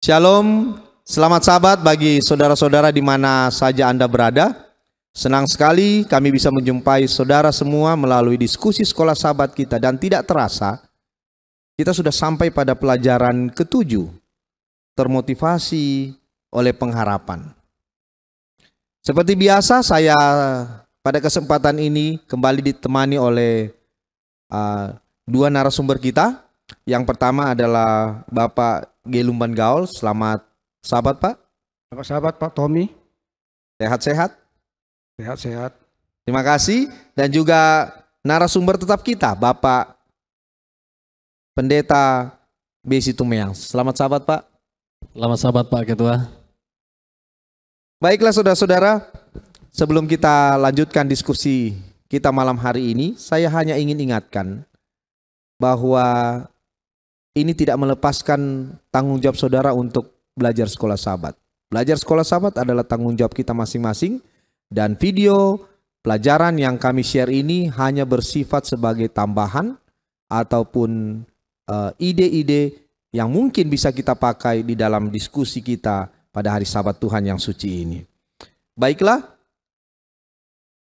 Shalom, selamat sahabat bagi saudara-saudara di mana saja Anda berada. Senang sekali kami bisa menjumpai saudara semua melalui diskusi sekolah sahabat kita. Dan tidak terasa, kita sudah sampai pada pelajaran ke-7, termotivasi oleh pengharapan. Seperti biasa, saya pada kesempatan ini kembali ditemani oleh dua narasumber kita. Yang pertama adalah Bapak Gelumban Gaul. Selamat sahabat Pak. Selamat sahabat Pak Tommy. Sehat-sehat? Sehat-sehat. Terima kasih. Dan juga narasumber tetap kita, Bapak Pendeta Besi Tumeyang. Selamat sahabat Pak. Selamat sahabat Pak Ketua. Baiklah saudara-saudara, sebelum kita lanjutkan diskusi kita malam hari ini, saya hanya ingin ingatkan bahwa ini tidak melepaskan tanggung jawab saudara untuk belajar sekolah sahabat. Belajar sekolah sahabat adalah tanggung jawab kita masing-masing, dan video pelajaran yang kami share ini hanya bersifat sebagai tambahan ataupun ide-ide yang mungkin bisa kita pakai di dalam diskusi kita pada hari Sabat Tuhan yang suci ini. Baiklah,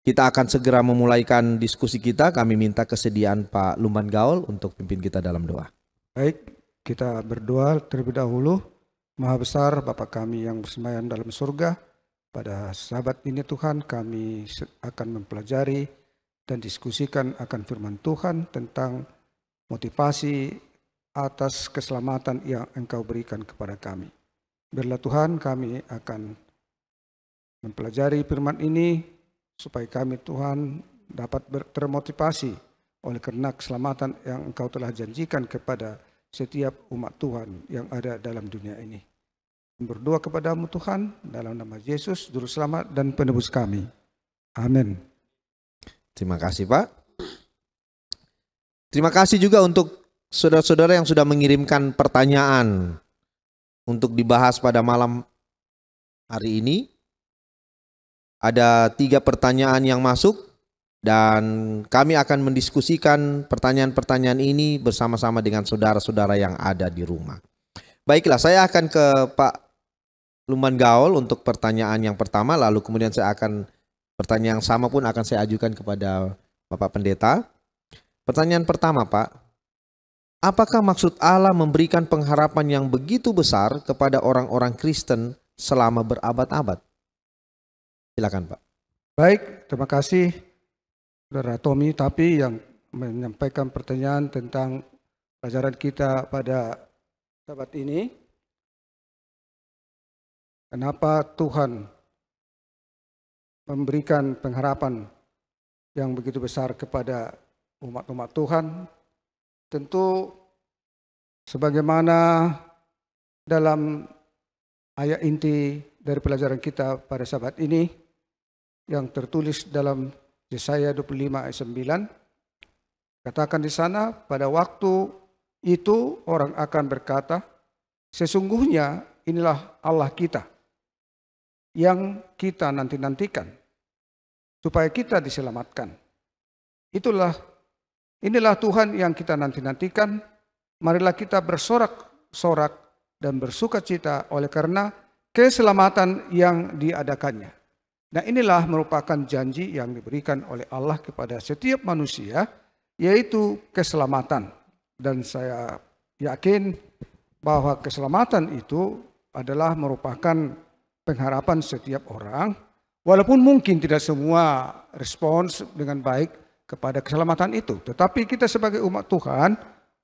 kita akan segera memulaikan diskusi kita. Kami minta kesediaan Pak Lumban Gaul untuk pimpin kita dalam doa. Baik, kita berdoa terlebih dahulu. Maha besar Bapa kami yang bersemayam dalam surga, pada sahabat ini Tuhan kami akan mempelajari dan diskusikan akan firman Tuhan tentang motivasi atas keselamatan yang Engkau berikan kepada kami. Biarlah Tuhan kami akan mempelajari firman ini supaya kami Tuhan dapat termotivasi oleh karena keselamatan yang Engkau telah janjikan kepada setiap umat Tuhan yang ada dalam dunia ini. Berdoa kepadamu Tuhan dalam nama Yesus Juru Selamat dan Penebus kami. Amin. Terima kasih Pak. Terima kasih juga untuk saudara-saudara yang sudah mengirimkan pertanyaan untuk dibahas pada malam hari ini. Ada 3 pertanyaan yang masuk. Dan kami akan mendiskusikan pertanyaan-pertanyaan ini bersama-sama dengan saudara-saudara yang ada di rumah. Baiklah, saya akan ke Pak Lumban Gaul untuk pertanyaan yang pertama, lalu kemudian saya akan pertanyaan yang sama pun akan saya ajukan kepada Bapak Pendeta. Pertanyaan pertama Pak, apakah maksud Allah memberikan pengharapan yang begitu besar kepada orang-orang Kristen selama berabad-abad? Silakan Pak. Baik, terima kasih Saudara Tommy, tapi yang menyampaikan pertanyaan tentang pelajaran kita pada sahabat ini, kenapa Tuhan memberikan pengharapan yang begitu besar kepada umat-umat Tuhan? Tentu sebagaimana dalam ayat inti dari pelajaran kita pada sahabat ini yang tertulis dalam Yesaya 25 ayat 9, katakan di sana, pada waktu itu orang akan berkata, sesungguhnya inilah Allah kita yang kita nanti-nantikan supaya kita diselamatkan. Inilah Tuhan yang kita nanti-nantikan. Marilah kita bersorak-sorak dan bersukacita oleh karena keselamatan yang diadakannya. Nah, inilah merupakan janji yang diberikan oleh Allah kepada setiap manusia, yaitu keselamatan. Dan saya yakin bahwa keselamatan itu adalah merupakan pengharapan setiap orang, walaupun mungkin tidak semua respons dengan baik kepada keselamatan itu. Tetapi kita sebagai umat Tuhan,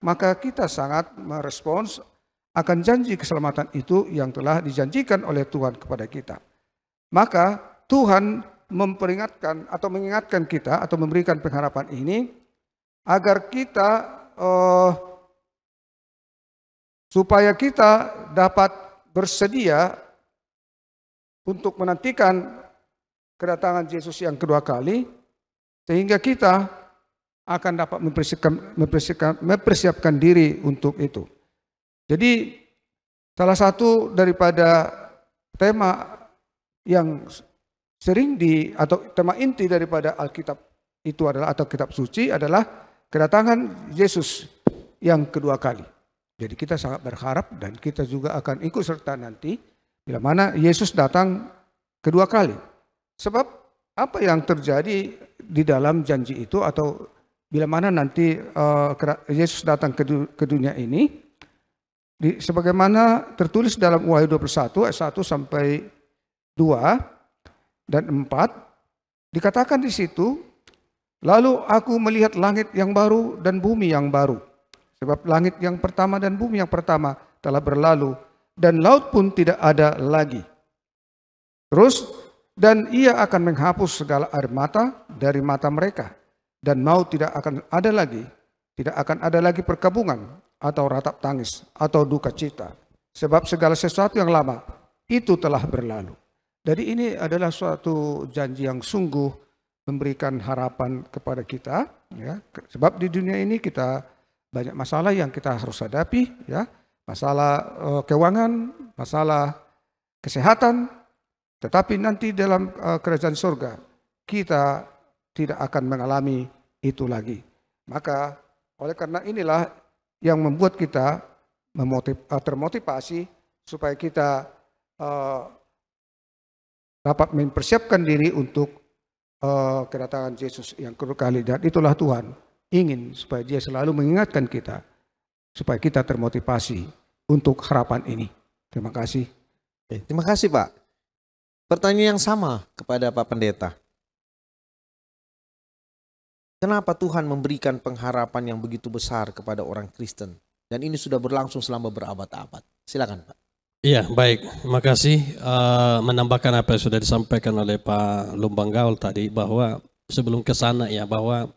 maka kita sangat merespons akan janji keselamatan itu yang telah dijanjikan oleh Tuhan kepada kita. Maka Tuhan memperingatkan atau mengingatkan kita atau memberikan pengharapan ini agar kita supaya kita dapat bersedia untuk menantikan kedatangan Yesus yang kedua kali, sehingga kita akan dapat mempersiapkan diri untuk itu. Jadi salah satu daripada tema yang sering atau tema inti daripada Alkitab itu adalah, atau kitab suci adalah kedatangan Yesus yang kedua kali. Jadi kita sangat berharap dan kita juga akan ikut serta nanti bila mana Yesus datang kedua kali. Sebab apa yang terjadi di dalam janji itu atau bila mana nanti Yesus datang ke dunia ini, sebagaimana tertulis dalam Wahyu 21 ayat 1 sampai 2 dan 4, dikatakan di situ, lalu aku melihat langit yang baru dan bumi yang baru. Sebab langit yang pertama dan bumi yang pertama telah berlalu dan laut pun tidak ada lagi. Terus, dan ia akan menghapus segala air mata dari mata mereka. Dan maut tidak akan ada lagi. Tidak akan ada lagi perkabungan atau ratap tangis atau duka cita. Sebab segala sesuatu yang lama itu telah berlalu. Jadi ini adalah suatu janji yang sungguh memberikan harapan kepada kita, ya. Sebab di dunia ini kita banyak masalah yang kita harus hadapi, ya. Masalah keuangan, masalah kesehatan, tetapi nanti dalam kerajaan surga kita tidak akan mengalami itu lagi. Maka oleh karena inilah yang membuat kita termotivasi supaya kita dapat mempersiapkan diri untuk kedatangan Yesus yang kedua kali. Dan itulah Tuhan ingin supaya Dia selalu mengingatkan kita supaya kita termotivasi untuk harapan ini. Terima kasih. Terima kasih Pak. Pertanyaan yang sama kepada Pak Pendeta. Kenapa Tuhan memberikan pengharapan yang begitu besar kepada orang Kristen? Dan ini sudah berlangsung selama berabad-abad. Silakan Pak. Iya, baik. Terima kasih. Menambahkan apa yang sudah disampaikan oleh Pak Lumbang Gaul tadi, bahwa sebelum ke sana ya, bahwa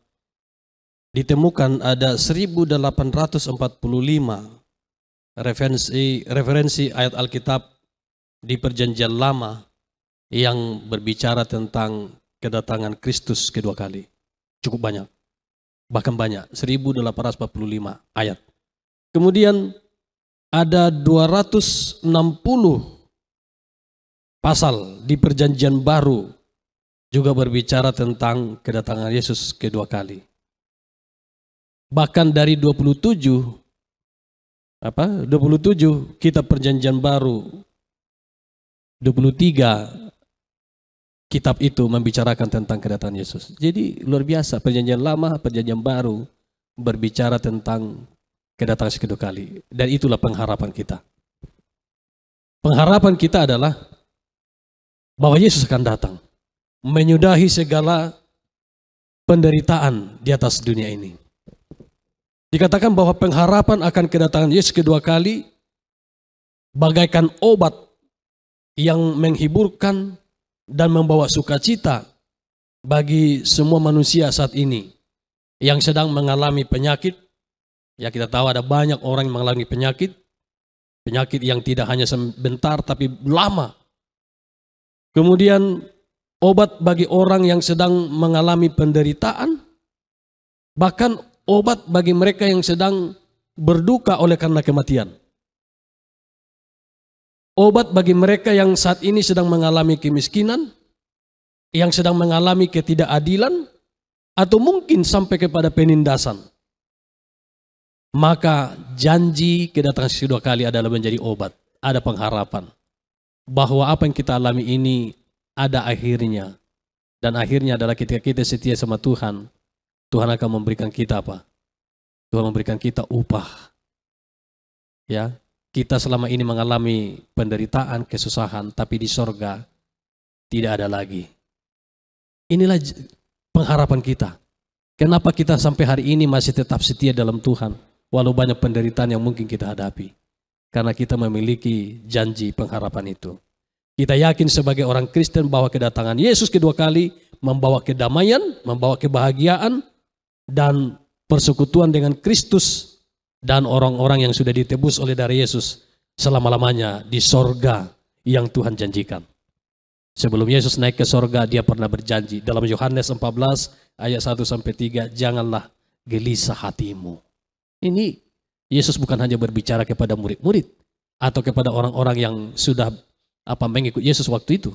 ditemukan ada 1845 referensi ayat Alkitab di Perjanjian Lama yang berbicara tentang kedatangan Kristus kedua kali. Cukup banyak. Bahkan banyak, 1845 ayat. Kemudian ada 260 pasal di Perjanjian Baru juga berbicara tentang kedatangan Yesus kedua kali. Bahkan dari 27 kitab Perjanjian Baru, 23 kitab itu membicarakan tentang kedatangan Yesus. Jadi luar biasa, Perjanjian Lama, Perjanjian Baru berbicara tentang kedatangan kedua kali. Dan itulah pengharapan kita. Pengharapan kita adalah bahwa Yesus akan datang, menyudahi segala penderitaan di atas dunia ini. Dikatakan bahwa pengharapan akan kedatangan Yesus kedua kali bagaikan obat yang menghiburkan dan membawa sukacita bagi semua manusia saat ini yang sedang mengalami penyakit. Ya, kita tahu ada banyak orang yang mengalami penyakit yang tidak hanya sebentar tapi lama. Kemudian obat bagi orang yang sedang mengalami penderitaan, bahkan obat bagi mereka yang sedang berduka oleh karena kematian. Obat bagi mereka yang saat ini sedang mengalami kemiskinan, yang sedang mengalami ketidakadilan, atau mungkin sampai kepada penindasan. Maka janji kedatangan kedua kali adalah menjadi obat. Ada pengharapan bahwa apa yang kita alami ini ada akhirnya. Dan akhirnya adalah ketika kita setia sama Tuhan, Tuhan akan memberikan kita apa? Tuhan memberikan kita upah. Ya, kita selama ini mengalami penderitaan, kesusahan, tapi di sorga tidak ada lagi. Inilah pengharapan kita. Kenapa kita sampai hari ini masih tetap setia dalam Tuhan, walau banyak penderitaan yang mungkin kita hadapi? Karena kita memiliki janji pengharapan itu. Kita yakin sebagai orang Kristen bahwa kedatangan Yesus kedua kali membawa kedamaian, membawa kebahagiaan, dan persekutuan dengan Kristus dan orang-orang yang sudah ditebus oleh darah Yesus selama-lamanya di sorga yang Tuhan janjikan. Sebelum Yesus naik ke sorga, dia pernah berjanji dalam Yohanes 14 ayat 1-3, janganlah gelisah hatimu. Ini Yesus bukan hanya berbicara kepada murid-murid atau kepada orang-orang yang sudah mengikut Yesus waktu itu,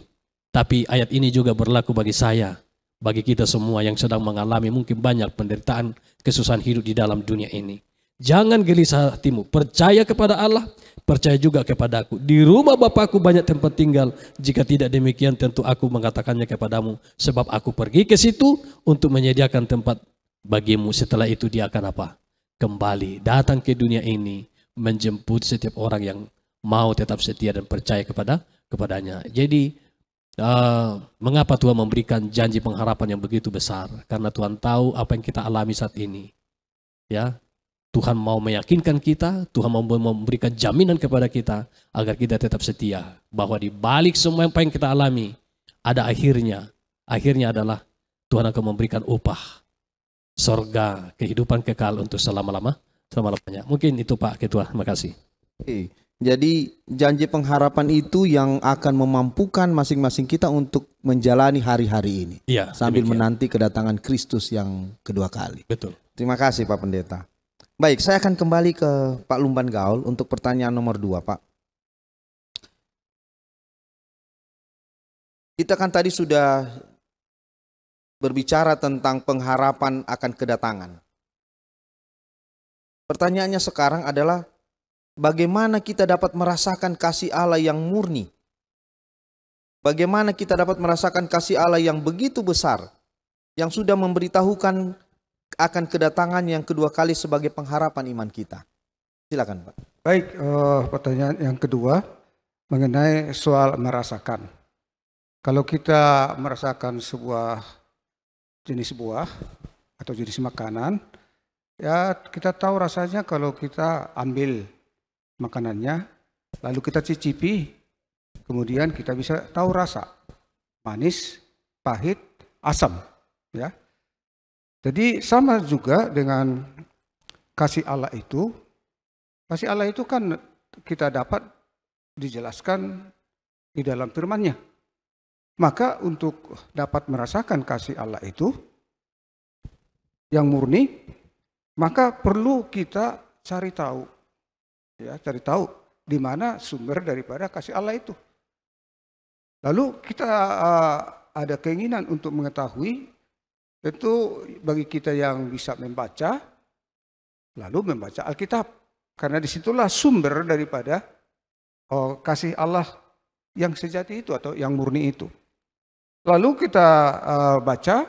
tapi ayat ini juga berlaku bagi saya, bagi kita semua yang sedang mengalami mungkin banyak penderitaan, kesusahan hidup di dalam dunia ini. Jangan gelisah hatimu, percaya kepada Allah, percaya juga kepadaku. Di rumah Bapakku banyak tempat tinggal, jika tidak demikian tentu aku mengatakannya kepadamu. Sebab aku pergi ke situ untuk menyediakan tempat bagimu. Setelah itu dia akan apa? Kembali, datang ke dunia ini, menjemput setiap orang yang mau tetap setia dan percaya kepadanya. Jadi, mengapa Tuhan memberikan janji pengharapan yang begitu besar? Karena Tuhan tahu apa yang kita alami saat ini. Ya, Tuhan mau meyakinkan kita, Tuhan mau memberikan jaminan kepada kita agar kita tetap setia. Bahwa di balik semua apa yang kita alami, ada akhirnya. Akhirnya adalah Tuhan akan memberikan upah. Sorga, kehidupan kekal untuk selama-lamanya. Mungkin itu Pak Ketua, terima kasih. Oke. Jadi janji pengharapan itu yang akan memampukan masing-masing kita untuk menjalani hari-hari ini. Iya, sambil demikian. menanti kedatangan Kristus yang kedua kali. Betul. Terima kasih Pak Pendeta. Baik, saya akan kembali ke Pak Lumban Gaul untuk pertanyaan nomor 2, Pak. Kita kan tadi sudah berbicara tentang pengharapan akan kedatangan. Pertanyaannya sekarang adalah bagaimana kita dapat merasakan kasih Allah yang murni? Bagaimana kita dapat merasakan kasih Allah yang begitu besar, yang sudah memberitahukan akan kedatangan yang kedua kali sebagai pengharapan iman kita? Silakan Pak. Baik, pertanyaan yang kedua mengenai soal merasakan. Kalau kita merasakan sebuah jenis buah atau jenis makanan, ya kita tahu rasanya kalau kita ambil makanannya, lalu kita cicipi, kemudian kita bisa tahu rasa manis, pahit, asam, ya. Jadi sama juga dengan kasih Allah itu. Kasih Allah itu kan kita dapat dijelaskan di dalam firman-Nya. Maka untuk dapat merasakan kasih Allah itu yang murni, maka perlu kita cari tahu. Ya, cari tahu di mana sumber daripada kasih Allah itu. Lalu kita ada keinginan untuk mengetahui. Tentu bagi kita yang bisa membaca, lalu membaca Alkitab. Karena disitulah sumber daripada kasih Allah yang sejati itu atau yang murni itu. Lalu kita baca,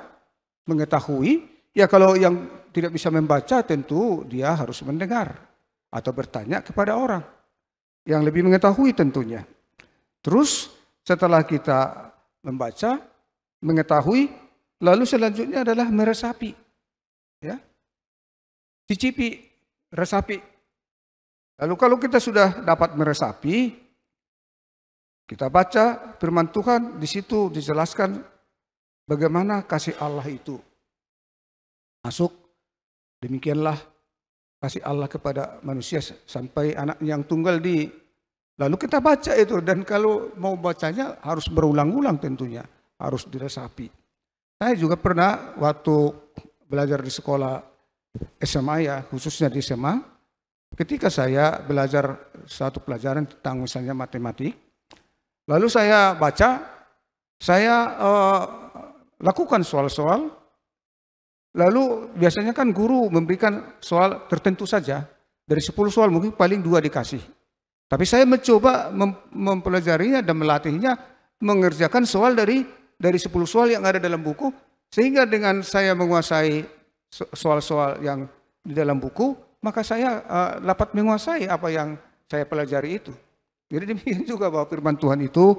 mengetahui, ya kalau yang tidak bisa membaca tentu dia harus mendengar atau bertanya kepada orang yang lebih mengetahui tentunya. Terus setelah kita membaca, mengetahui, lalu selanjutnya adalah meresapi, ya, cicipi, resapi. Lalu kalau kita sudah dapat meresapi, kita baca firman Tuhan, di situ dijelaskan bagaimana kasih Allah itu masuk. Demikianlah kasih Allah kepada manusia sampai anak yang tunggal di. Lalu kita baca itu, dan kalau mau bacanya harus berulang-ulang tentunya, harus diresapi. Saya juga pernah waktu belajar di sekolah SMA, ya khususnya di SMA, ketika saya belajar satu pelajaran tentang misalnya matematik, lalu saya baca, saya lakukan soal-soal, lalu biasanya kan guru memberikan soal tertentu saja, dari 10 soal mungkin paling 2 dikasih. Tapi saya mencoba mempelajarinya dan melatihnya mengerjakan soal dari 10 soal yang ada dalam buku, sehingga dengan saya menguasai soal-soal yang di dalam buku, maka saya dapat menguasai apa yang saya pelajari itu. Jadi demikian juga bahwa firman Tuhan itu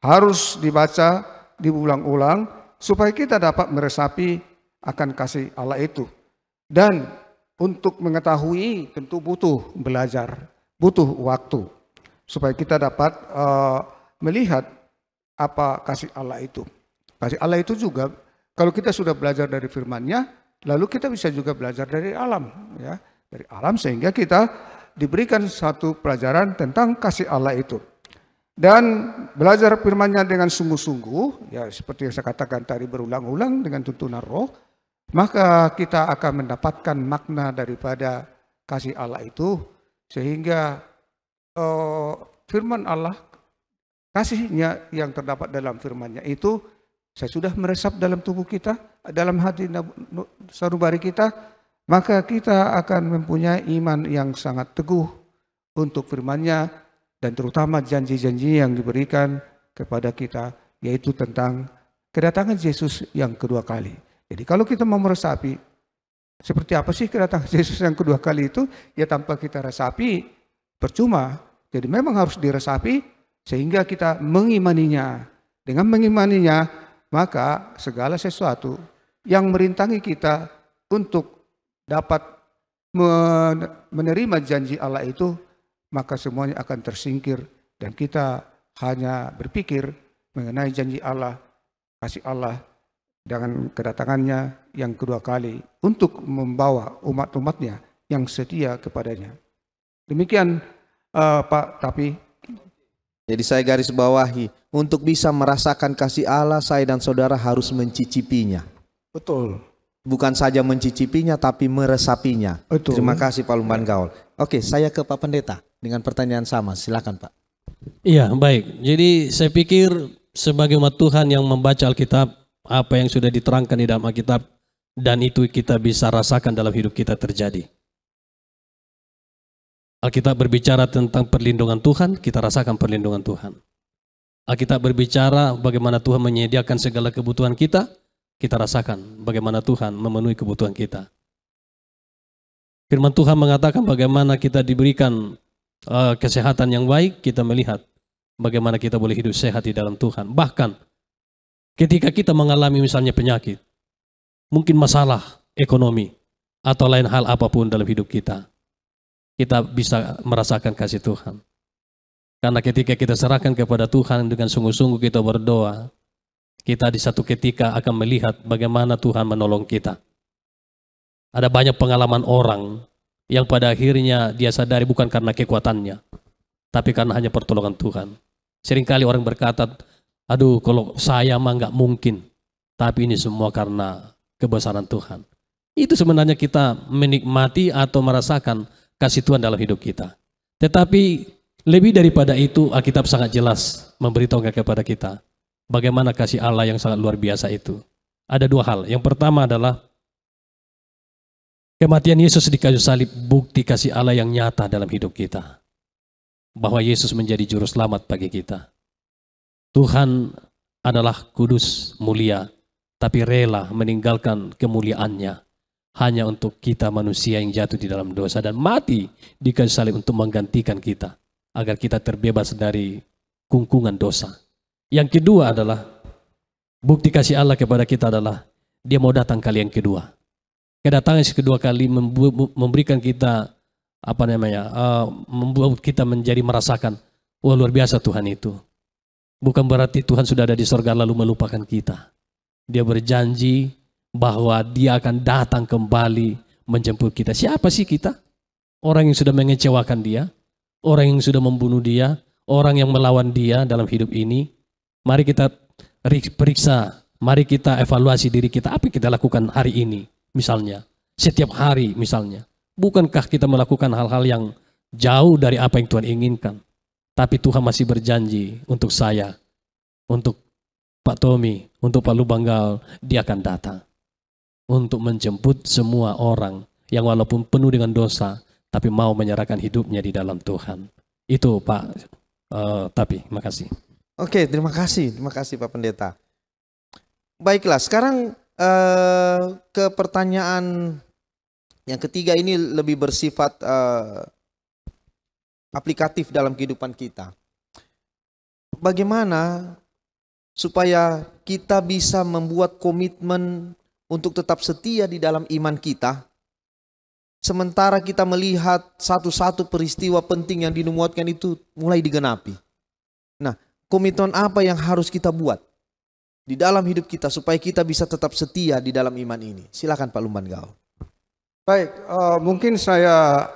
harus dibaca, diulang-ulang, supaya kita dapat meresapi akan kasih Allah itu. Dan untuk mengetahui tentu butuh belajar, butuh waktu, supaya kita dapat melihat apa kasih Allah itu. Kasih Allah itu juga kalau kita sudah belajar dari firman-Nya, lalu kita bisa juga belajar dari alam, ya, dari alam, sehingga kita diberikan satu pelajaran tentang kasih Allah itu. Dan belajar firman-Nya dengan sungguh-sungguh, ya seperti yang saya katakan tadi, berulang-ulang dengan tuntunan Roh, maka kita akan mendapatkan makna daripada kasih Allah itu, sehingga firman Allah, kasih-Nya yang terdapat dalam firman-Nya itu saya sudah meresap dalam tubuh kita, dalam hati sanubari kita, maka kita akan mempunyai iman yang sangat teguh untuk firman-Nya dan terutama janji-janji yang diberikan kepada kita, yaitu tentang kedatangan Yesus yang kedua kali. Jadi kalau kita mau meresapi, seperti apa sih kedatangan Yesus yang kedua kali itu? Ya tanpa kita resapi, percuma. Jadi memang harus diresapi sehingga kita mengimaninya. Dengan mengimaninya, maka segala sesuatu yang merintangi kita untuk dapat menerima janji Allah itu, maka semuanya akan tersingkir dan kita hanya berpikir mengenai janji Allah, kasih Allah dengan kedatangannya yang kedua kali untuk membawa umat-umatnya yang setia kepadanya. Demikian Pak Tapi. Jadi saya garis bawahi, untuk bisa merasakan kasih Allah, saya dan saudara harus mencicipinya. Betul. Bukan saja mencicipinya, tapi meresapinya. Betul. Terima kasih Pak Lumban Gaul. Oke, saya ke Pak Pendeta dengan pertanyaan sama. Silakan Pak. Iya, baik. Jadi saya pikir sebagai umat Tuhan yang membaca Alkitab, apa yang sudah diterangkan di dalam Alkitab, dan itu kita bisa rasakan dalam hidup kita terjadi. Alkitab berbicara tentang perlindungan Tuhan, kita rasakan perlindungan Tuhan. Alkitab berbicara bagaimana Tuhan menyediakan segala kebutuhan kita rasakan bagaimana Tuhan memenuhi kebutuhan kita. Firman Tuhan mengatakan bagaimana kita diberikan kesehatan yang baik, kita melihat bagaimana kita boleh hidup sehat di dalam Tuhan. Bahkan ketika kita mengalami misalnya penyakit, mungkin masalah ekonomi, atau lain hal apapun dalam hidup kita bisa merasakan kasih Tuhan. Karena ketika kita serahkan kepada Tuhan dengan sungguh-sungguh kita berdoa, kita di satu ketika akan melihat bagaimana Tuhan menolong kita. Ada banyak pengalaman orang yang pada akhirnya dia sadari bukan karena kekuatannya, tapi karena hanya pertolongan Tuhan. Seringkali orang berkata, aduh kalau saya mah nggak mungkin, tapi ini semua karena kebesaran Tuhan. Itu sebenarnya kita menikmati atau merasakan kasih Tuhan dalam hidup kita. Tetapi lebih daripada itu, Alkitab sangat jelas memberitahu kepada kita bagaimana kasih Allah yang sangat luar biasa itu. Ada dua hal. Yang pertama adalah kematian Yesus di kayu salib, bukti kasih Allah yang nyata dalam hidup kita. Bahwa Yesus menjadi juru selamat bagi kita. Tuhan adalah kudus, mulia, tapi rela meninggalkan kemuliaannya hanya untuk kita manusia yang jatuh di dalam dosa dan mati di kayu salib untuk menggantikan kita agar kita terbebas dari kungkungan dosa. Yang kedua adalah bukti kasih Allah kepada kita adalah Dia mau datang kali yang kedua. Kedatangan kedua kali memberikan kita membuat kita menjadi merasakan, wah luar biasa Tuhan itu. Bukan berarti Tuhan sudah ada di sorga lalu melupakan kita. Dia berjanji bahwa Dia akan datang kembali menjemput kita. Siapa sih kita? Orang yang sudah mengecewakan Dia, orang yang sudah membunuh Dia, orang yang melawan Dia dalam hidup ini. Mari kita periksa, mari kita evaluasi diri kita. Apa yang kita lakukan hari ini misalnya, setiap hari misalnya. Bukankah kita melakukan hal-hal yang jauh dari apa yang Tuhan inginkan? Tapi Tuhan masih berjanji untuk saya, untuk Pak Tommy, untuk Pak Lubanggal, Dia akan datang untuk menjemput semua orang yang walaupun penuh dengan dosa, tapi mau menyerahkan hidupnya di dalam Tuhan. Itu Pak Tapi, makasih. Oke, terima kasih Pak Pendeta. Baiklah, sekarang ke pertanyaan yang ketiga, ini lebih bersifat aplikatif dalam kehidupan kita. Bagaimana supaya kita bisa membuat komitmen untuk tetap setia di dalam iman kita, sementara kita melihat satu-satu peristiwa penting yang dinubuatkan itu mulai digenapi. Nah, komitmen apa yang harus kita buat di dalam hidup kita supaya kita bisa tetap setia di dalam iman ini? Silakan Pak Lumban Gaul. Baik, mungkin saya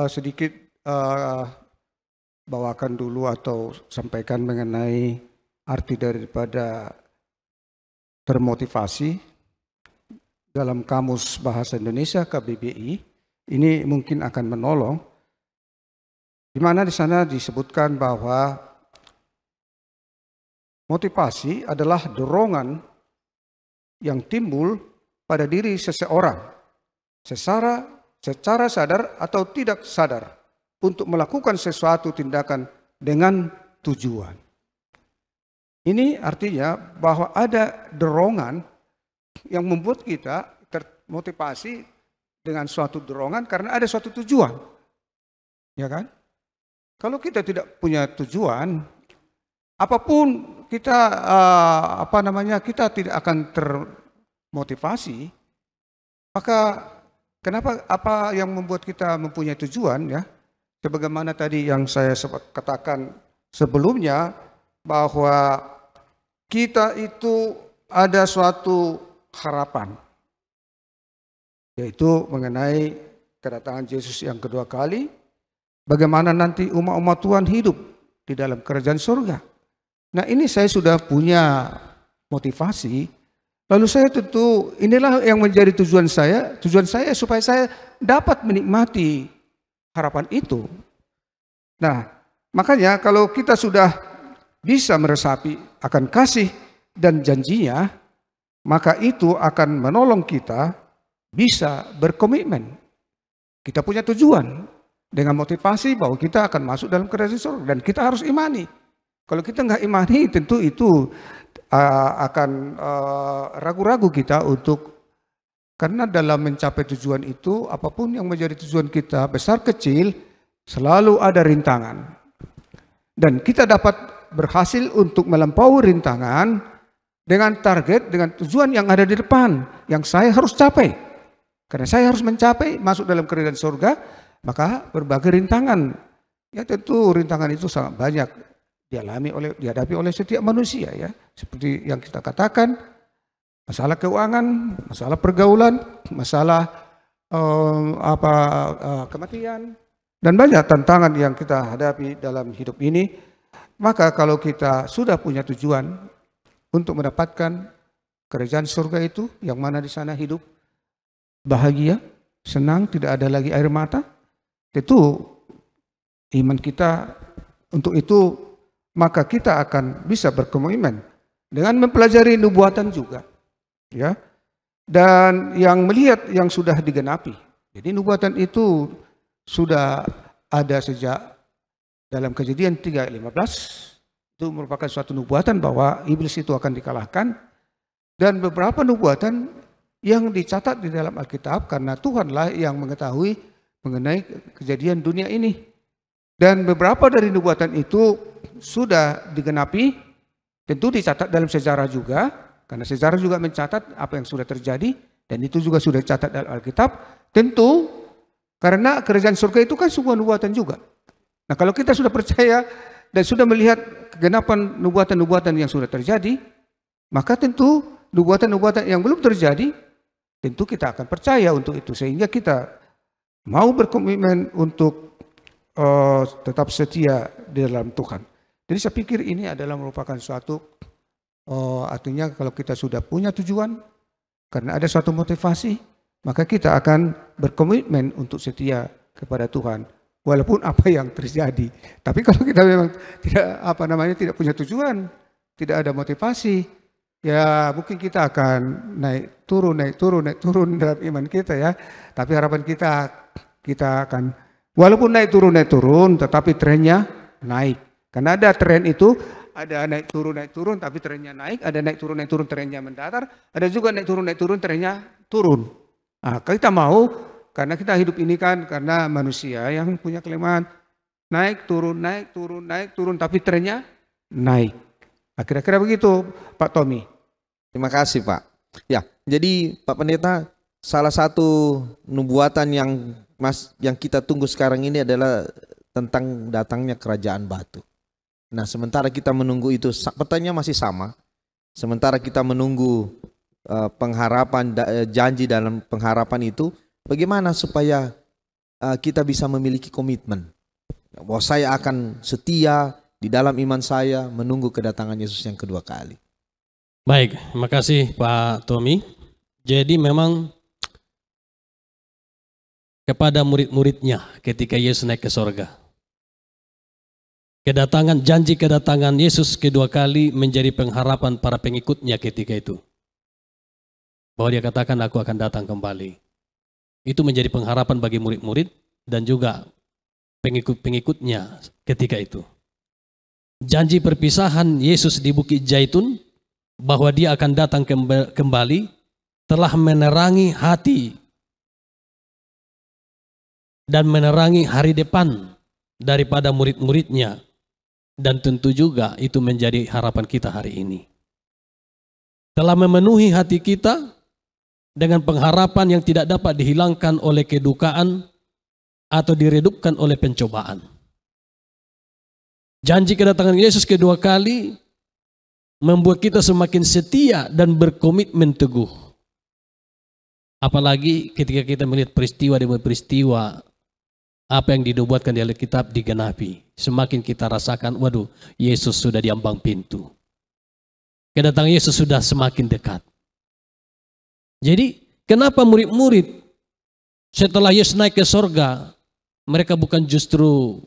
sedikit bawakan dulu atau sampaikan mengenai arti daripada termotivasi dalam Kamus Bahasa Indonesia KBBI. Ini mungkin akan menolong, di mana di sana disebutkan bahwa motivasi adalah dorongan yang timbul pada diri seseorang secara sadar atau tidak sadar untuk melakukan sesuatu tindakan dengan tujuan. Ini artinya bahwa ada dorongan yang membuat kita termotivasi dengan suatu dorongan karena ada suatu tujuan. Ya kan? Kalau kita tidak punya tujuan, apapun kita kita tidak akan termotivasi. Maka kenapa apa yang membuat kita mempunyai tujuan ya? Sebagaimana tadi yang saya katakan sebelumnya bahwa kita itu ada suatu harapan, yaitu mengenai kedatangan Yesus yang kedua kali, bagaimana nanti umat-umat Tuhan hidup di dalam kerajaan surga. Nah ini saya sudah punya motivasi, lalu saya tentu inilah yang menjadi tujuan saya supaya saya dapat menikmati harapan itu. Nah makanya kalau kita sudah bisa meresapi akan kasih dan janjinya, maka itu akan menolong kita bisa berkomitmen. Kita punya tujuan dengan motivasi bahwa kita akan masuk dalam kerajaan surga dan kita harus imani. Kalau kita nggak imani, tentu itu akan ragu-ragu kita karena dalam mencapai tujuan itu, apapun yang menjadi tujuan kita, besar kecil, selalu ada rintangan. Dan kita dapat berhasil untuk melampaui rintangan dengan target, dengan tujuan yang ada di depan, yang saya harus capai. Karena saya harus mencapai, masuk dalam kerajaan surga, maka berbagai rintangan. Ya tentu rintangan itu sangat banyak dihadapi oleh setiap manusia ya. Seperti yang kita katakan, masalah keuangan, masalah pergaulan, masalah kematian, dan banyak tantangan yang kita hadapi dalam hidup ini. Maka kalau kita sudah punya tujuan untuk mendapatkan kerajaan surga itu, yang mana di sana hidup bahagia, senang, tidak ada lagi air mata, tentu iman kita untuk itu, maka kita akan bisa berkomitmen dengan mempelajari nubuatan juga, ya, dan yang melihat yang sudah digenapi. Jadi nubuatan itu sudah ada sejak dalam Kejadian 3:15, itu merupakan suatu nubuatan bahwa iblis itu akan dikalahkan, dan beberapa nubuatan yang dicatat di dalam Alkitab karena Tuhanlah yang mengetahui mengenai kejadian dunia ini. Dan beberapa dari nubuatan itu sudah digenapi, tentu dicatat dalam sejarah juga, karena sejarah juga mencatat apa yang sudah terjadi, dan itu juga sudah dicatat dalam Alkitab. Tentu karena kerajaan surga itu kan sebuah nubuatan juga. Nah kalau kita sudah percaya dan sudah melihat kegenapan nubuatan-nubuatan yang sudah terjadi, maka tentu nubuatan-nubuatan yang belum terjadi, tentu kita akan percaya untuk itu. Sehingga kita mau berkomitmen untuk tetap setia di dalam Tuhan. Jadi saya pikir ini adalah merupakan suatu, artinya kalau kita sudah punya tujuan, karena ada suatu motivasi, maka kita akan berkomitmen untuk setia kepada Tuhan. Walaupun apa yang terjadi. Tapi kalau kita memang tidak punya tujuan, tidak ada motivasi, ya mungkin kita akan naik turun dalam iman kita ya. Tapi harapan kita akan walaupun naik turun, tetapi trennya naik. Karena ada tren itu, ada naik turun, tapi trennya naik. Ada naik turun, trennya mendatar. Ada juga naik turun, trennya turun. Nah, kita mau, karena kita hidup ini kan karena manusia yang punya kelemahan naik turun, tapi trennya naik. Nah, kira-kira begitu Pak Tommy. Terima kasih Pak. Ya, jadi Pak Pendeta, salah satu nubuatan yang kita tunggu sekarang ini adalah tentang datangnya kerajaan batu. Nah, sementara kita menunggu itu, pertanyaan masih sama. Sementara kita menunggu pengharapan, janji dalam pengharapan itu, bagaimana supaya kita bisa memiliki komitmen bahwa saya akan setia di dalam iman saya menunggu kedatangan Yesus yang kedua kali. Baik, terima kasih Pak Tommy. Jadi memang kepada murid-muridnya ketika Yesus naik ke sorga, janji kedatangan Yesus kedua kali menjadi pengharapan para pengikutnya ketika itu. Bahwa dia katakan, aku akan datang kembali. Itu menjadi pengharapan bagi murid-murid dan juga pengikut-pengikutnya ketika itu. Janji perpisahan Yesus di Bukit Zaitun bahwa dia akan datang kembali telah menerangi hati dan menerangi hari depan daripada murid-muridnya, dan tentu juga itu menjadi harapan kita hari ini. Telah memenuhi hati kita dengan pengharapan yang tidak dapat dihilangkan oleh kedukaan atau diredupkan oleh pencobaan. Janji kedatangan Yesus kedua kali membuat kita semakin setia dan berkomitmen teguh. Apalagi ketika kita melihat peristiwa demi peristiwa, apa yang dinubuatkan di Alkitab digenapi. Semakin kita rasakan, waduh, Yesus sudah di ambang pintu. Kedatangan Yesus sudah semakin dekat. Jadi, kenapa murid-murid setelah Yesus naik ke sorga, mereka bukan justru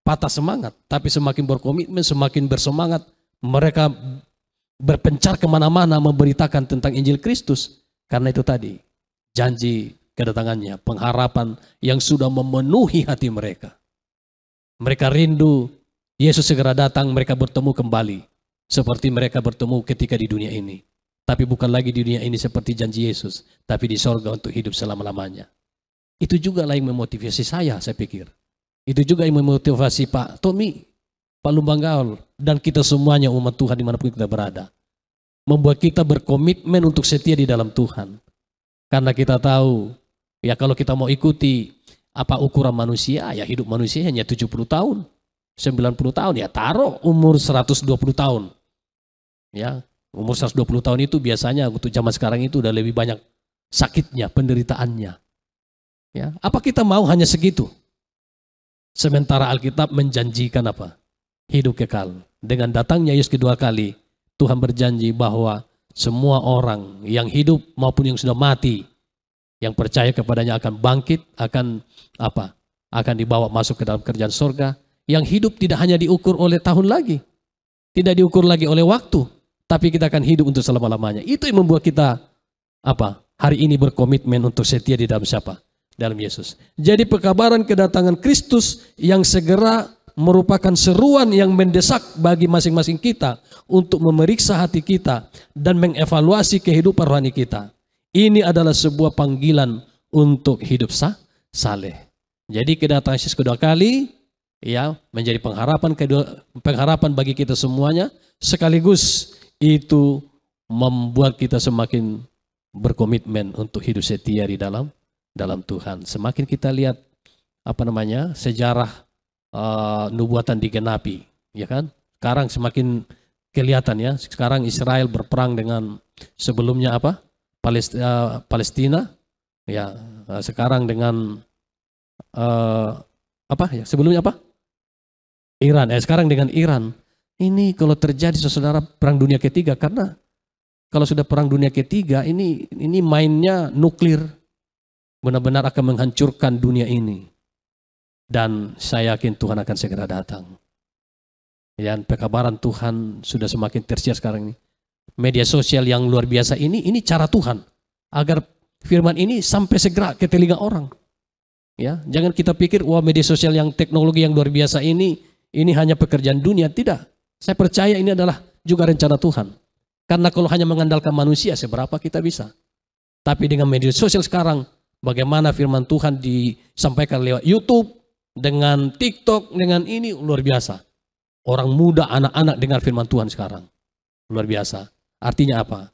patah semangat, tapi semakin berkomitmen, semakin bersemangat. Mereka berpencar kemana-mana memberitakan tentang Injil Kristus. Karena itu tadi, janji kedatangannya, pengharapan yang sudah memenuhi hati mereka. Mereka rindu Yesus segera datang, mereka bertemu kembali. Seperti mereka bertemu ketika di dunia ini. Tapi bukan lagi di dunia ini seperti janji Yesus, tapi di sorga untuk hidup selama-lamanya. Itu juga lah yang memotivasi saya pikir. Itu juga yang memotivasi Pak Tommy, Pak Lumbang Gaul, dan kita semuanya umat Tuhan dimanapun kita berada. Membuat kita berkomitmen untuk setia di dalam Tuhan. Karena kita tahu, ya kalau kita mau ikuti apa ukuran manusia, ya hidup manusia hanya 70 tahun, 90 tahun, ya taruh umur 120 tahun. Ya, umur 120 tahun itu biasanya untuk zaman sekarang itu udah lebih banyak sakitnya, penderitaannya. Ya, apa kita mau hanya segitu? Sementara Alkitab menjanjikan apa? Hidup kekal. Dengan datangnya Yesus kedua kali, Tuhan berjanji bahwa semua orang yang hidup maupun yang sudah mati, yang percaya kepadanya akan bangkit, akan apa? Akan dibawa masuk ke dalam kerajaan sorga. Yang hidup tidak hanya diukur oleh tahun lagi, tidak diukur lagi oleh waktu, tapi kita akan hidup untuk selama-lamanya. Itu yang membuat kita apa? Hari ini berkomitmen untuk setia di dalam siapa? Dalam Yesus. Jadi pekabaran kedatangan Kristus yang segera merupakan seruan yang mendesak bagi masing-masing kita untuk memeriksa hati kita dan mengevaluasi kehidupan rohani kita. Ini adalah sebuah panggilan untuk hidup saleh. Jadi kedatangan Yesus kedua kali ya menjadi pengharapan bagi kita semuanya, sekaligus itu membuat kita semakin berkomitmen untuk hidup setia di dalam Tuhan. Semakin kita lihat sejarah nubuatan digenapi, ya kan? Sekarang semakin kelihatan ya. Sekarang Israel berperang dengan sebelumnya apa? Palestina. Ya, sekarang dengan sebelumnya apa? Iran. Sekarang dengan Iran. Ini kalau terjadi saudara perang dunia ketiga, karena kalau sudah perang dunia ketiga ini mainnya nuklir. Benar-benar akan menghancurkan dunia ini. Dan saya yakin Tuhan akan segera datang. Dan pekabaran Tuhan sudah semakin tersiar sekarang ini. Media sosial yang luar biasa ini cara Tuhan. Agar firman ini sampai segera ke telinga orang. Ya, jangan kita pikir, wah media sosial yang teknologi yang luar biasa ini hanya pekerjaan dunia. Tidak. Saya percaya ini adalah juga rencana Tuhan. Karena kalau hanya mengandalkan manusia, seberapa kita bisa. Tapi dengan media sosial sekarang, bagaimana firman Tuhan disampaikan lewat YouTube, dengan TikTok, dengan ini luar biasa. Orang muda, anak-anak dengar firman Tuhan sekarang. Luar biasa. Artinya apa?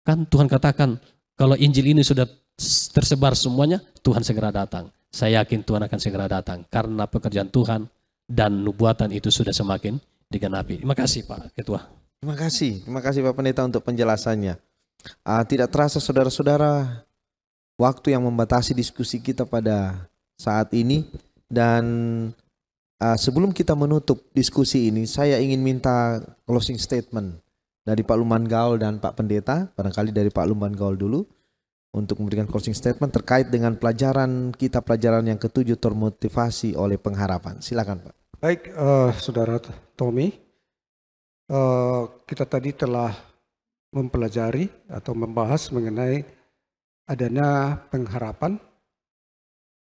Kan Tuhan katakan, kalau Injil ini sudah tersebar semuanya, Tuhan segera datang. Saya yakin Tuhan akan segera datang. Karena pekerjaan Tuhan dan nubuatan itu sudah semakin digenapi. Terima kasih Pak Ketua. Terima kasih Pak Pendeta untuk penjelasannya. Tidak terasa saudara-saudara, waktu yang membatasi diskusi kita pada saat ini, dan sebelum kita menutup diskusi ini, saya ingin minta closing statement dari Pak Lumbang Gaul dan Pak Pendeta, barangkali dari Pak Lumbang Gaul dulu, untuk memberikan closing statement terkait dengan pelajaran yang ketujuh, termotivasi oleh pengharapan. Silakan Pak. Baik, Saudara Tommy, kita tadi telah mempelajari atau membahas mengenai adanya pengharapan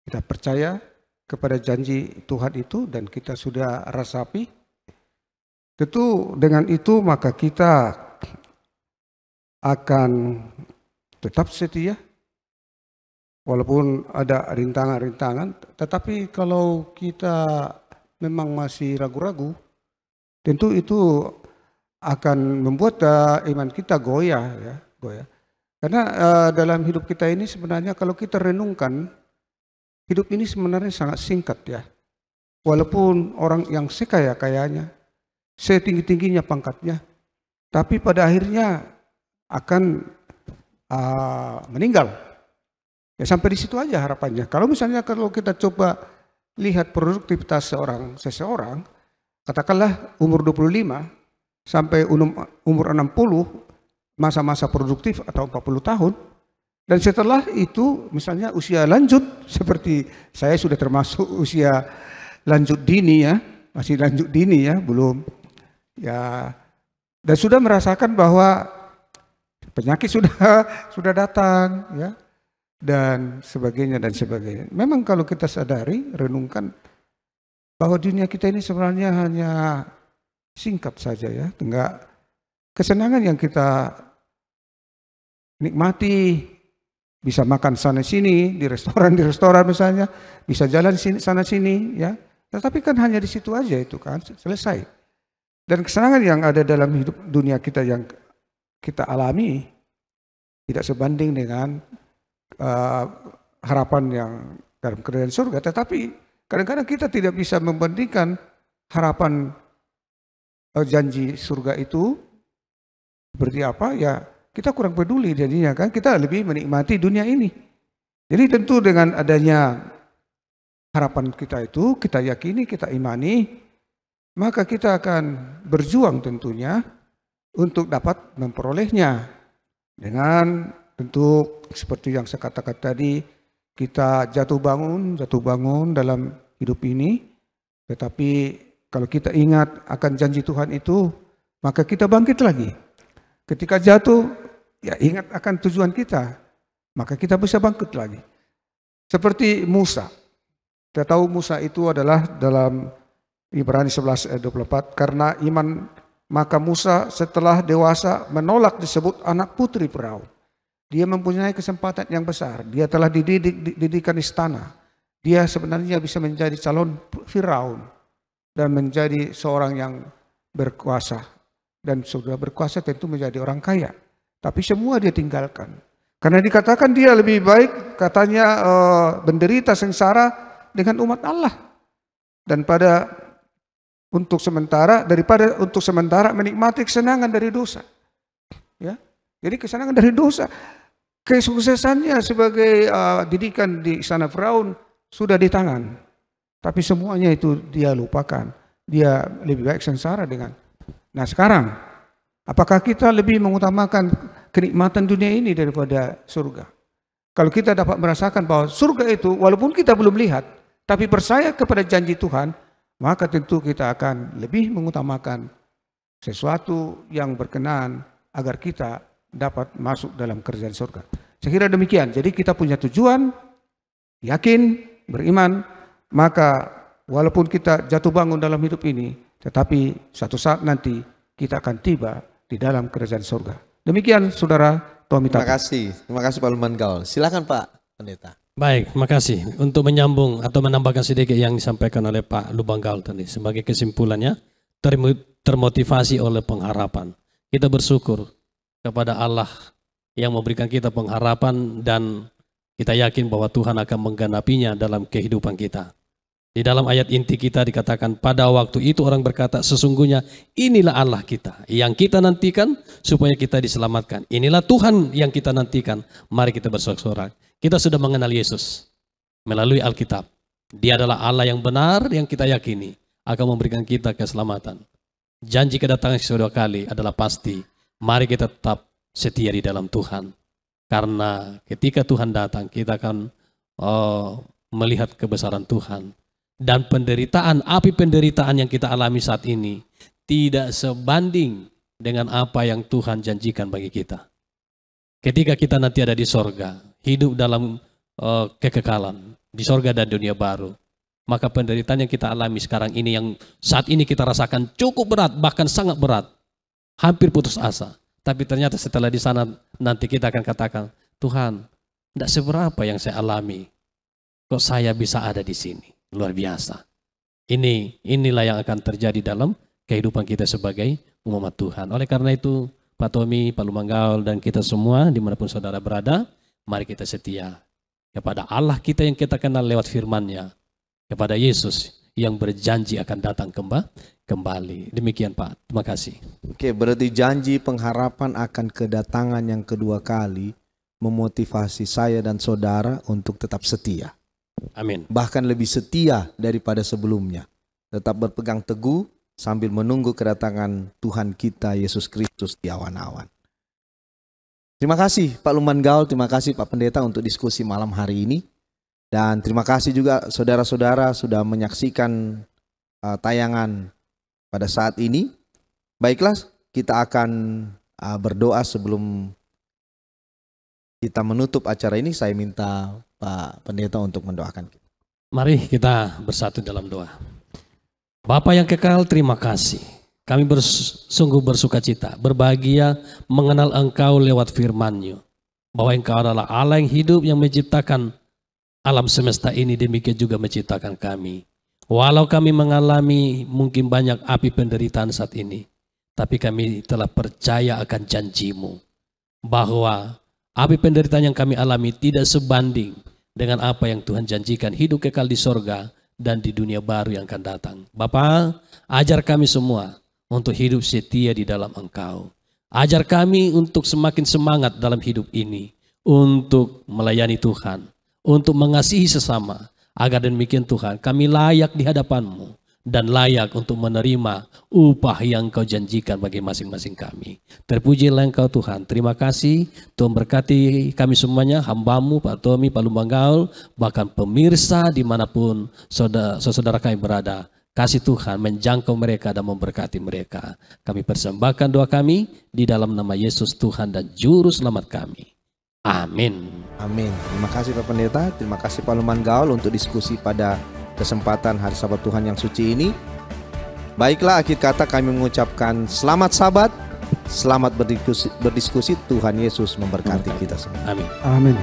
Kita percaya kepada janji Tuhan itu dan kita sudah resapi. Tentu dengan itu maka kita akan tetap setia walaupun ada rintangan-rintangan. Tetapi kalau kita memang masih ragu-ragu, tentu itu akan membuat iman kita goyah, ya, goyah. Karena dalam hidup kita ini sebenarnya kalau kita renungkan, hidup ini sebenarnya sangat singkat ya. Walaupun orang yang sekaya-kayanya, setinggi-tingginya pangkatnya, tapi pada akhirnya akan meninggal. Ya sampai di situ aja harapannya. Kalau misalnya kalau kita coba lihat produktivitas seseorang, katakanlah umur 25 sampai umur 60, masa-masa produktif atau 40 tahun. Dan setelah itu misalnya usia lanjut, seperti saya sudah termasuk usia lanjut dini ya, masih lanjut dini ya, belum ya, dan sudah merasakan bahwa penyakit sudah datang ya, dan sebagainya dan sebagainya. Memang kalau kita sadari, renungkan bahwa dunia kita ini sebenarnya hanya singkat saja ya, enggak kesenangan yang kita nikmati, bisa makan sana sini di restoran misalnya, bisa jalan sana sini ya. Tetapi kan hanya di situ aja itu kan selesai. Dan kesenangan yang ada dalam hidup dunia kita yang kita alami tidak sebanding dengan harapan yang dalam kerajaan surga. Tetapi kadang-kadang kita tidak bisa membandingkan harapan janji surga itu seperti apa ya. Kita kurang peduli jadinya kan, kita lebih menikmati dunia ini. Jadi tentu dengan adanya harapan kita itu, kita yakini, kita imani, maka kita akan berjuang tentunya untuk dapat memperolehnya. Dengan tentu seperti yang saya katakan tadi, kita jatuh bangun dalam hidup ini. Tetapi kalau kita ingat akan janji Tuhan itu, maka kita bangkit lagi. Ketika jatuh, ya ingat akan tujuan kita, maka kita bisa bangkit lagi. Seperti Musa. Kita tahu Musa itu adalah dalam Ibrani 11 ayat 24, karena iman maka Musa setelah dewasa menolak disebut anak putri Firaun. Dia mempunyai kesempatan yang besar. Dia telah dididikan istana. Dia sebenarnya bisa menjadi calon Firaun dan menjadi seorang yang berkuasa. Dan sudah berkuasa tentu menjadi orang kaya. Tapi semua dia tinggalkan. Karena dikatakan dia lebih baik katanya menderita sengsara dengan umat Allah. Dan daripada untuk sementara menikmati kesenangan dari dosa. Ya. Jadi kesenangan dari dosa. Kesuksesannya sebagai didikan di istana Firaun sudah di tangan. Tapi semuanya itu dia lupakan. Dia lebih baik sengsara dengan. Nah sekarang, apakah kita lebih mengutamakan kenikmatan dunia ini daripada surga? Kalau kita dapat merasakan bahwa surga itu walaupun kita belum lihat, tapi percaya kepada janji Tuhan, maka tentu kita akan lebih mengutamakan sesuatu yang berkenan agar kita dapat masuk dalam kerajaan surga. Saya kira demikian. Jadi kita punya tujuan, yakin, beriman, maka walaupun kita jatuh bangun dalam hidup ini, tetapi suatu saat nanti kita akan tiba di dalam kerajaan surga. Demikian saudara Tomita. Terima kasih Pak Luman Gaul. Silakan Pak Pendeta. Baik, makasih. Untuk menyambung atau menambahkan sedikit yang disampaikan oleh Pak Lubang Gaul tadi. Sebagai kesimpulannya, termotivasi oleh pengharapan. Kita bersyukur kepada Allah yang memberikan kita pengharapan dan kita yakin bahwa Tuhan akan menggenapinya dalam kehidupan kita. Di dalam ayat inti kita dikatakan pada waktu itu orang berkata sesungguhnya inilah Allah kita yang kita nantikan supaya kita diselamatkan. Inilah Tuhan yang kita nantikan. Mari kita bersorak-sorak. Kita sudah mengenal Yesus melalui Alkitab. Dia adalah Allah yang benar yang kita yakini akan memberikan kita keselamatan. Janji kedatangan kedua kali adalah pasti. Mari kita tetap setia di dalam Tuhan. Karena ketika Tuhan datang kita akan melihat kebesaran Tuhan. Dan api penderitaan yang kita alami saat ini tidak sebanding dengan apa yang Tuhan janjikan bagi kita. Ketika kita nanti ada di sorga, hidup dalam kekekalan di sorga dan dunia baru. Maka penderitaan yang kita alami sekarang ini, yang saat ini kita rasakan cukup berat, bahkan sangat berat, hampir putus asa. Tapi ternyata setelah di sana nanti kita akan katakan, Tuhan, tidak seberapa yang saya alami, kok saya bisa ada di sini. Luar biasa. Inilah yang akan terjadi dalam kehidupan kita sebagai umat Tuhan. Oleh karena itu, Pak Tommy, Pak Lumanggaol, dan kita semua dimanapun saudara berada, mari kita setia kepada Allah kita yang kita kenal lewat firman-Nya, kepada Yesus yang berjanji akan datang kembali. Demikian Pak, terima kasih. Oke, berarti janji pengharapan akan kedatangan yang kedua kali memotivasi saya dan saudara untuk tetap setia. Amin. Bahkan lebih setia daripada sebelumnya. Tetap berpegang teguh sambil menunggu kedatangan Tuhan kita Yesus Kristus di awan-awan. Terima kasih Pak Lumanggaol, terima kasih Pak Pendeta untuk diskusi malam hari ini. Dan terima kasih juga saudara-saudara sudah menyaksikan tayangan pada saat ini. Baiklah, kita akan berdoa sebelum kita menutup acara ini. Saya minta Pak Pendeta untuk mendoakan kita. Mari kita bersatu dalam doa. Bapa yang kekal, terima kasih. Kami sungguh bersuka cita, berbahagia mengenal Engkau lewat firman-Nya. Bahwa Engkau adalah Allah yang hidup, yang menciptakan alam semesta ini, demikian juga menciptakan kami. Walau kami mengalami mungkin banyak api penderitaan saat ini, tapi kami telah percaya akan janji-Mu. Bahwa api penderitaan yang kami alami tidak sebanding dengan apa yang Tuhan janjikan, hidup kekal di sorga dan di dunia baru yang akan datang. Bapa, ajar kami semua untuk hidup setia di dalam Engkau. Ajar kami untuk semakin semangat dalam hidup ini, untuk melayani Tuhan, untuk mengasihi sesama, agar demikian Tuhan kami layak di hadapan-Mu dan layak untuk menerima upah yang Engkau janjikan bagi masing-masing kami. Terpujilah Engkau Tuhan. Terima kasih. Tuhan berkati kami semuanya, hamba-Mu, Pak Tommy, Pak Lumanggaol, bahkan pemirsa dimanapun saudara kami berada. Kasih Tuhan menjangkau mereka dan memberkati mereka. Kami persembahkan doa kami di dalam nama Yesus Tuhan dan Juru Selamat kami. Amin. Amin. Terima kasih Pak Pendeta, terima kasih Pak Lumanggaol untuk diskusi pada kesempatan Hari Sabat Tuhan yang suci ini. Baiklah, akhir kata kami mengucapkan selamat Sabat, selamat berdiskusi. Tuhan Yesus memberkati kita semua. Amin. Amin.